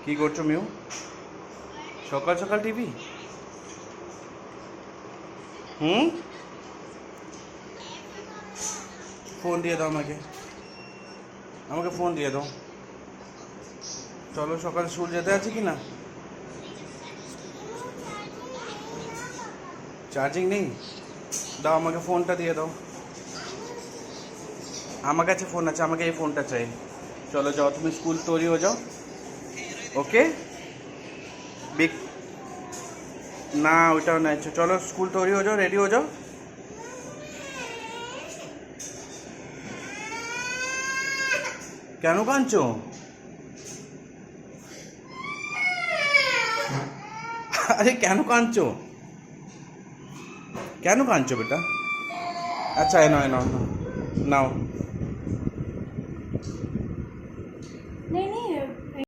কি করছো মিউ? সকাল সকাল টিভি? ফোন দিয়ে দাও আমাকে, আমাকে ফোন দিয়ে দাও। চলো সকালে স্কুল যেতে আছে কি না? চার্জিং নেই? দাও আমাকে ফোনটা দিয়ে দাও। আমার কাছে ফোন আছে, আমাকে এই ফোনটা চাই। চলো যাও, তুমি স্কুল তৈরি হয়ে যাও। ওকে বিগ না, ওইটাও নাই। চলো স্কুল তৈরি হয়ে যাও, রেডি হয়ে যাও। কেন কাঁদছো? আরে কেন কাঁদছো? কেন কাঁদছো বেটা? আচ্ছা এ নাও, নাও। नहीं नहीं